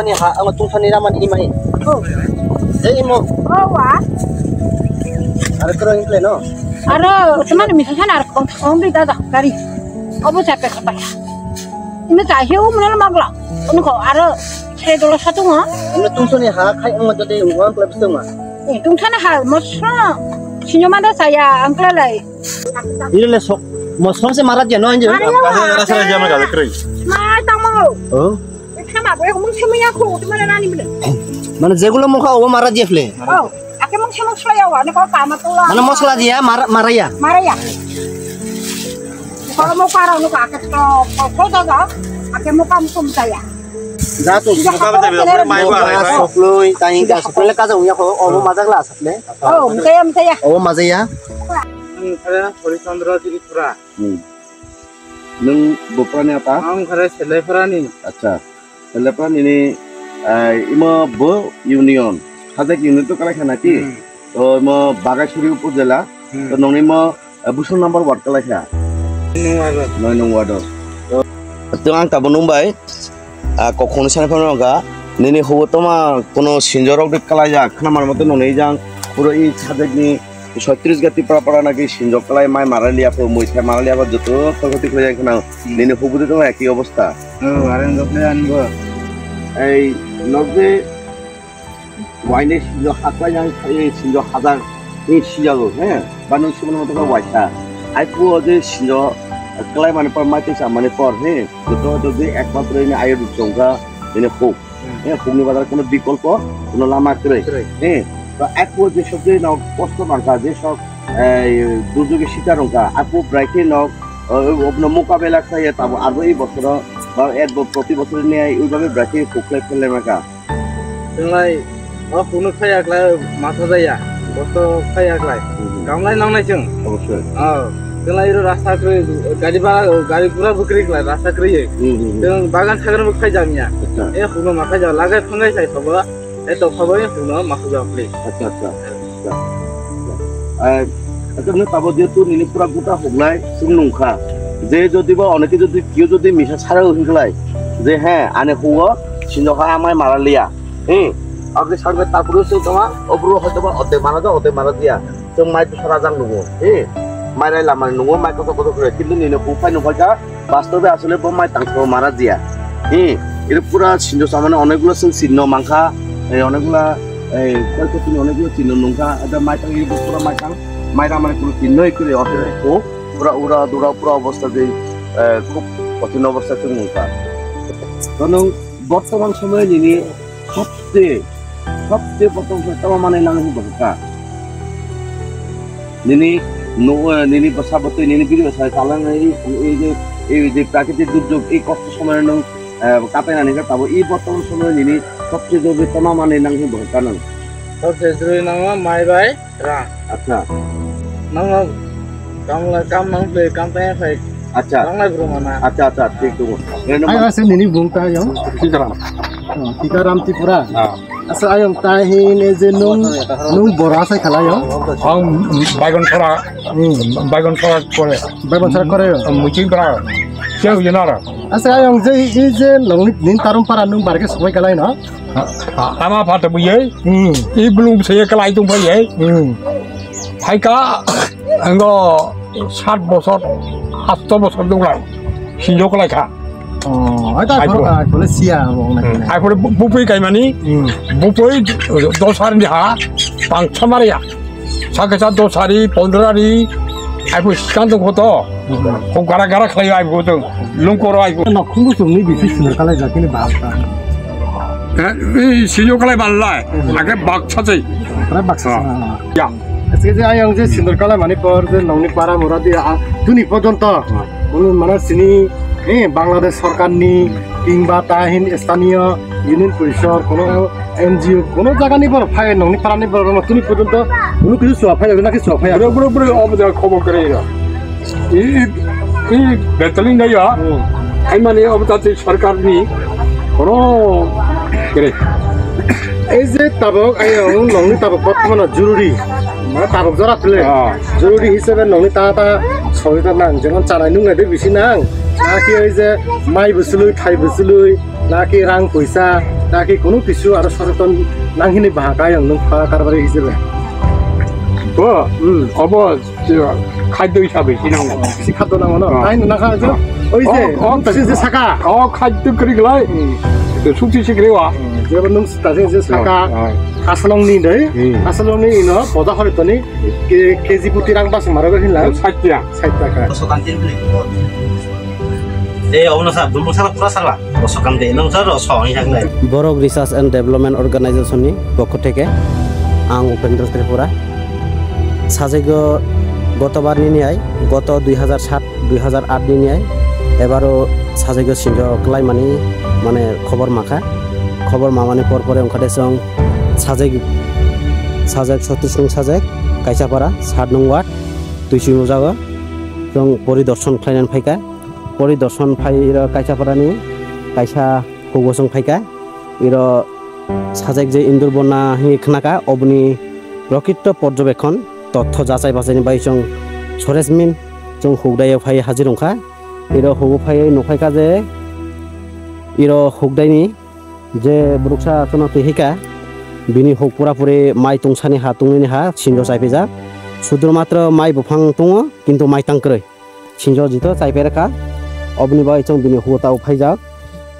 tungthani ha ang tungthani raman imai imo wa ar kro ingle no aro teman misalnya ar kong di tada kari obo capek apa ya ini tak hiu menel magla ini kok aro saya dulu satu mah imo tungthani ha khai ang jodi uang klep setengah tungthani ha mosra senyum ada saya angkla lai ini le sok mosra se marat ya no anjo rasa aja mah kalau kering mah tang mau oh sama boleh ngomong sama aku teman nani bener mana jegulo mo kha o marat je fle oh ake mong sama saya wa ne kau kamat tulah mana mosla dia maraya maraya kalau mau parah nu ake kau daga ake mau kamu saya Jatuh, muka betul betul main barang. Soploi, tanya kita soploi kaza unya ko, obo mazak lah soploi. Oh, saya. Obo mazak ya. Karena Horisondra Tripura. Nung bopane apa? Ang karena Selepra ni. Acha. Selepra ini ima bo union. Hadak union tu kalau kena ti. तो म बागासुरी उपजिल्ला तो नंनि म बुसुन number ward कलायखा नय नं ward तो आं ताबो नंबाय कखनो सानफानगा नेने होबोतमा कोनो सिनजरक दे कलाया खनामार मते ननै जां पुरो इ सादेकनि 36 गति पापड़ा नाकि सिनजक कलाय माय मारालिया फो मैथा मारालिया बा जतो प्रगति खय खना नेने होबोदे तो एकि अवस्था आरेन गप्ले आनबो এই নবে वाइने सिंजो हातला yang खाय सिंजो हाजार नि सिजागो हे बानु सिमन मतो वाइसा आइपु अजे सिंजो कलाय माने पर माते सा माने पर हे जतो दे एकमात्र ने आयो दुंगा ने खो हे खुनि बाजार कोनो विकल्प कोनो लामा करे हे तो आइपु जे शब्द न कष्ट मानका जे सब दुर्যোগে শিকার রঙ্কা আপু ব্রাইকে ন অবন মোকাবেলা খায় তাবো আর এই বছর বা এক প্রতি বছর নিয়ে এইভাবে ব্রাইকে কোকলে ফেলে মাকা जोंलाय खुनु खायाखलाय माथा जाया बस्त खायाखलाय गामलाय नांनाय जों অবশ্যই जोंलाय रास्ता गाड़ी पूरा बुकरीखलाय रास्ता क्रिये जों बागान सागरबो खायजामिया ए खुनु माखा जा लागाय फंगाय साय खबो ए तो खबो खुनु माखा जाफ्ले अच्छा अच्छा ताबो जेतु निनि पुरा गुटा हगलाय सुन नंखा जे जदिबा अनेके जदि कियो जदि मिसा सारा होखलाय जे हे आने हुओ सिनजखा आमाय मारालिया आगे सागरे तारपुरो से तमा अब्रो हतबा अते मारा दिया जों माइ तो सारा जां नुगो माइ लामा नुगो माइ कत करे किन्तु निने उपाय नफायका वास्तवे आसले ब माइ तांखो मारा दिया এর পুরা সিনজো সামনে অনেকগুলো চিহ্ন মাংখা অনেকগুলা কয়কতিনি অনেকগুলো চিহ্ন নংখা এটা মাই তাং এই পুরা মাইরা মানে কোনো চিহ্নই করে অতে ও পুরা উড়া দুরা পুরা অবস্থা যে খুব কঠিন অবস্থাতে নংখা কারণ বর্তমান সময়ে যিনি সবচেয়ে প্রথম সময় মানে নাঙ্গি বকা নিনি বসাবতে নিনি বিরি বসা চালান এই যে প্রাকৃতিক দুর্যোগ এই কষ্ট সময় নং কাটাই নানি তাবো এই বর্তমান সময় নিনি সবচেয়ে জরুরি তমা মানে নাঙ্গি বকা নং সবচেয়ে জরুরি নাঙ্গা মাই বাই রা আচ্ছা নাঙ্গা কাম নাংলে কাম পায় ফাই আচ্ছা নাঙ্গা ব্রহ্মনা আচ্ছা ঠিক তো Ay ase nini bungta yo. Tikaram Tripura. Asa ayong tahin je nung bora sai khala yo. Baygon sora kore. Baygon sara kore yo. Mucing kora. Keu yenara. Asa ayong je nin tarum para nung barke soi kalai no. Ama phata buye. I belum saya kalai tung buye. Haika anggo 7 বছর 8 বছর দংলাই Shinzo kalai kha. Ada kalau sia wong nak. Ai pore bupui kai mani. Bupui dosari ni ha. Pang chamaria. Sakasa dosari 15 ri. Ai pore skandung hoto. Ko gara khlai ai boto. Lungkoro ai. Nak khungu sungni bisi sinor kalai jakini bahasa. Shinzo kalai balai. Age bak chachai. Kara baksa. Ya. Aske ayang je sinor kalai mani por je nongni para muradi tuni পর্যন্ত মানে sini Bangladesh সরকারনি কিংবা তাহিন স্থানীয় union পরিষদ কোনো NGO কোনো জায়গা নিব phi নংনি পারানি বড় তুমি পর্যন্ত কোনো কিছু সোয়া ফাই নাকি সোয়া ফাই পুরো অবদা খবর করে এই বেতলিং গায়া আই মানে অবদাতে সরকার নি কোনো করে এই যে তাবক আইং নংনি তাবক বর্তমানে জরুরি মানে তাবক জরা ফেলে জরুরি হিসেবে নংনি তা সহিতা নাং যেমন চালাই নুঙ্গাই দে বেশি নাং নাকি ওই যে মাই বসুলুই খাই বসুলুই নাকি রাং পয়সা নাকি কোনো কিছু আর সচেতন নাংহিনি বাহাকাই নং কারবারে হিসেবে ও অব খাদ্য হিসাবে কিনাঙ্গো শিক্ষা তো নাঙ্গো তাই নাখা যে ওই যে যে সাকা খাদ্য করি গেলাই সুতি শিখরেওয়া যেমন নং তাজে যে সাকা আসালংনি দে আসালংনি ইনো বজা হরিতনি কেজি প্রতি রাং বাস মারাবে হিলা 60 টাকা বরক রিসার্চ এন্ড ডেভেলপমেন্ট অর্গানাইজেশনनि পক্ষ থেকে आं उपेन्द्र त्रिपुरा साजेग गतबारनि न्याय गत 2007-2008 नि न्याय एबारो साजेग सिंज क्लाइमानि माने खबर मामानि पर ओंखारदे जों साजेग सतीश नंग साजेग कायसापारा 7 नंग वार्ड दुइसिमु जागो जों परिदर्शन खालामनानै फैका परिदर्शन फाइर कायसापारानि कायसा हौगोसों फैका इर साजेक जे इन्दुर बना हिखनाका अबनि प्रकृत पर्यवेक्षण तथ्य जाचाय बाचायनि बाय जों सरेजमिन जों हुगदायाव फाय हाजिर ओंखा इर हुगु फाय नखायका जे इर हुगदायनि जे ब्रुक्सा तनो तेहिका बिनि हुग पुरापुरि माइ तुंसानि हा तुंनि हा सिंजो साइफेजा सुद्र मात्र माइ बुफां तुङो किन्तु माइ तांक्रै सिंजो जितो साइफेरका अबनि बाय जों बिनि हुगताव फायजा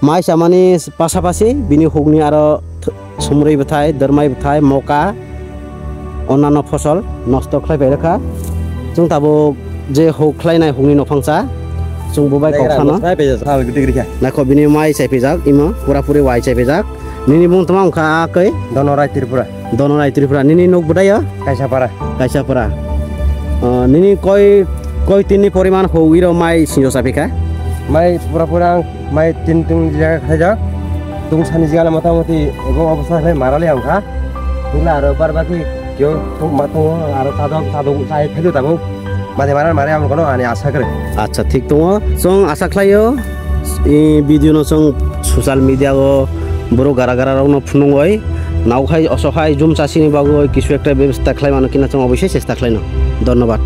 माइ सामानि पासापासि बिनि हुगनि आरो सुमरै बथाय दरमाय बथाय मका अन्नान्य फसल नष्ट खालायबाय रखा जों ताबो जे हुगख्लायनाय हुगनि नफांसा जों बुबाय गावखानो नाखो बिनि माइ साइफेजाक इमो पुरापुरि वाइ साइफेजाक निनि बुंतमा ओंखा कै दनराय त्रिपुरा निनि नक बदायो कायसापारा निनि कय तिननि परिमाण हुगिरो माइ सिंजो साफिका माइ पुरा माइ तीन जायगा खायजाक तुम सानि जिगाला मतामति एगं अबस्था है माराले आंखा तुला आरो बारबाकी क्यों तुम मातो आरो सादो साइ फेदो ताबो मारे आम कोन आनि आशा करे अच्छा ठीक दङ जों आशा खालायो इ भिडिअ न जों ससियेल मिडिया गो बरो गारा रावनो फुनुंगय नावखाय असहाय जुम चासिनि बागो किछु एकटा व्यवस्था खालायमानो किना जों अबश्य चेष्टा खालायनो धन्यवाद।